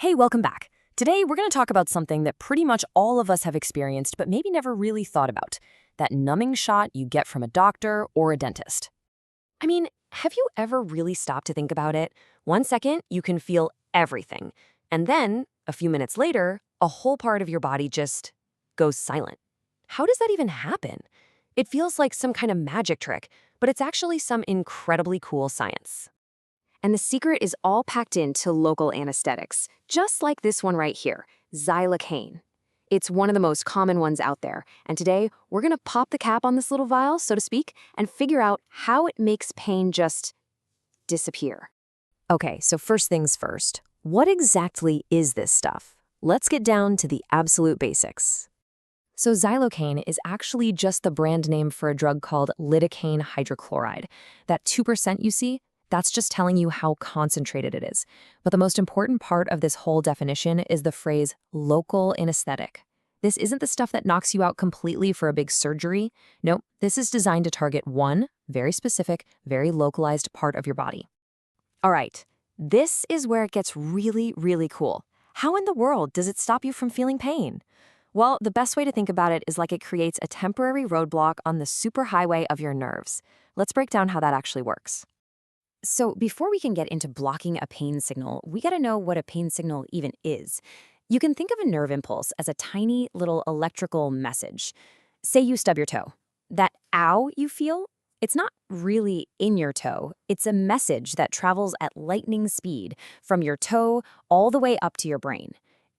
Hey, welcome back. Today, we're going to talk about something that pretty much all of us have experienced but maybe never really thought about, that numbing shot you get from a doctor or a dentist. I mean, have you ever really stopped to think about it? 1 second, you can feel everything, and then, a few minutes later, a whole part of your body just goes silent. How does that even happen? It feels like some kind of magic trick, but it's actually some incredibly cool science. And the secret is all packed into local anesthetics, just like this one right here, Lidocaine. It's one of the most common ones out there, and today we're gonna pop the cap on this little vial, so to speak, and figure out how it makes pain just disappear. Okay, so first things first, what exactly is this stuff? Let's get down to the absolute basics. So Lidocaine is actually just the brand name for a drug called lidocaine hydrochloride. That 2% you see, that's just telling you how concentrated it is. But the most important part of this whole definition is the phrase local anesthetic. This isn't the stuff that knocks you out completely for a big surgery. Nope, this is designed to target one very specific, very localized part of your body. All right, this is where it gets really, really cool. How in the world does it stop you from feeling pain? Well, the best way to think about it is like it creates a temporary roadblock on the superhighway of your nerves. Let's break down how that actually works. So before we can get into blocking a pain signal, we gotta know what a pain signal even is. You can think of a nerve impulse as a tiny little electrical message. Say you stub your toe. That ow you feel, it's not really in your toe. It's a message that travels at lightning speed from your toe all the way up to your brain.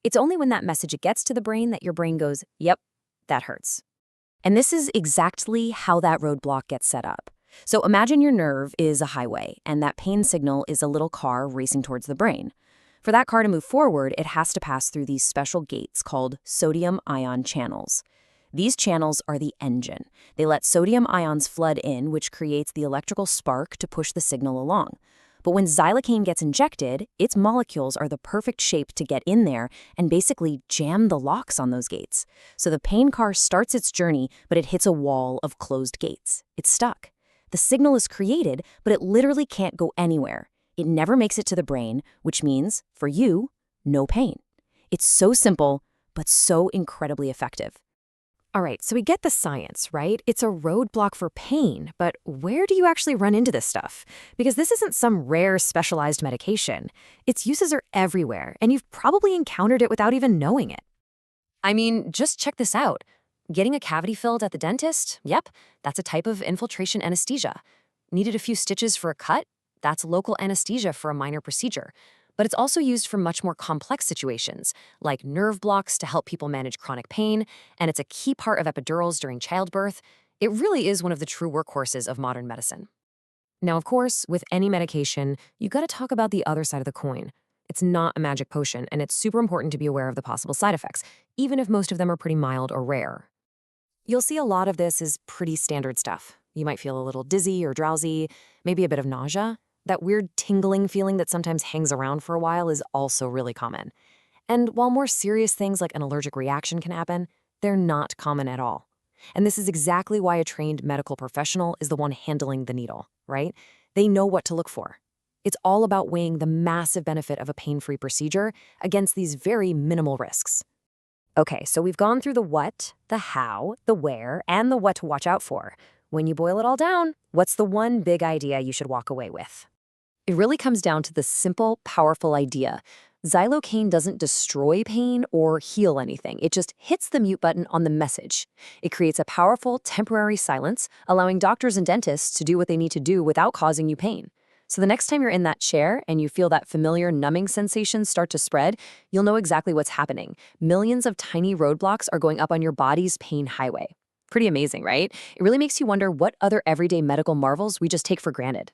It's only when that message gets to the brain that your brain goes, yep, that hurts. And this is exactly how that roadblock gets set up. So imagine your nerve is a highway, and that pain signal is a little car racing towards the brain. For that car to move forward, it has to pass through these special gates called sodium ion channels. These channels are the engine. They let sodium ions flood in, which creates the electrical spark to push the signal along. But when Lidocaine gets injected, its molecules are the perfect shape to get in there and basically jam the locks on those gates. So the pain car starts its journey, but it hits a wall of closed gates. It's stuck. The signal is created, but it literally can't go anywhere. It never makes it to the brain, which means, for you, no pain. It's so simple, but so incredibly effective. All right, so we get the science, right? It's a roadblock for pain, but where do you actually run into this stuff? Because this isn't some rare specialized medication. Its uses are everywhere, and you've probably encountered it without even knowing it. I mean, just check this out. Getting a cavity filled at the dentist? Yep, that's a type of infiltration anesthesia. Needed a few stitches for a cut? That's local anesthesia for a minor procedure. But it's also used for much more complex situations, like nerve blocks to help people manage chronic pain, and it's a key part of epidurals during childbirth. It really is one of the true workhorses of modern medicine. Now, of course, with any medication, you gotta talk about the other side of the coin. It's not a magic potion, and it's super important to be aware of the possible side effects, even if most of them are pretty mild or rare. You'll see a lot of this is pretty standard stuff. You might feel a little dizzy or drowsy, maybe a bit of nausea. That weird tingling feeling that sometimes hangs around for a while is also really common. And while more serious things like an allergic reaction can happen, they're not common at all. And this is exactly why a trained medical professional is the one handling the needle, right? They know what to look for. It's all about weighing the massive benefit of a pain-free procedure against these very minimal risks. Okay, so we've gone through the what, the how, the where, and the what to watch out for. When you boil it all down, what's the one big idea you should walk away with? It really comes down to the simple, powerful idea. Lidocaine doesn't destroy pain or heal anything. It just hits the mute button on the message. It creates a powerful, temporary silence, allowing doctors and dentists to do what they need to do without causing you pain. So the next time you're in that chair and you feel that familiar numbing sensation start to spread, you'll know exactly what's happening. Millions of tiny roadblocks are going up on your body's pain highway. Pretty amazing, right? It really makes you wonder what other everyday medical marvels we just take for granted.